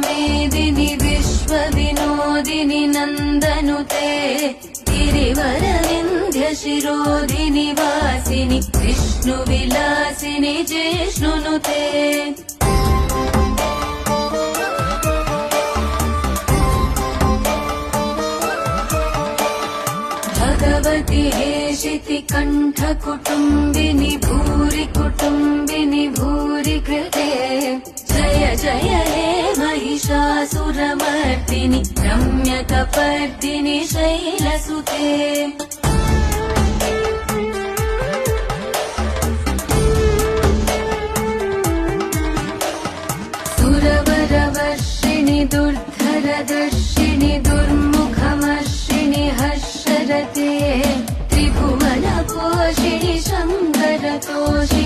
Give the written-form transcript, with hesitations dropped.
मेदिनि विश्वविनोदिनि नन्दनुते गिरिवरविन्ध्य शिरोधिनि वासिनि विष्णुविलासिनि जिष्णुनुते भगवति हेशिति कण्ठकुटुम्बिनि भूरि कुटुम्बिनि भूरि कृते जय जय हे महिषासुरमर्दिनि रम्यकपर्दिनि शैलसुते सुरवरवर्षिणि दुर्धरदर्शिनि दुर्मुखमर्षिणि हर्षरते त्रिभुवनपोषिणि शङ्करतोषिणि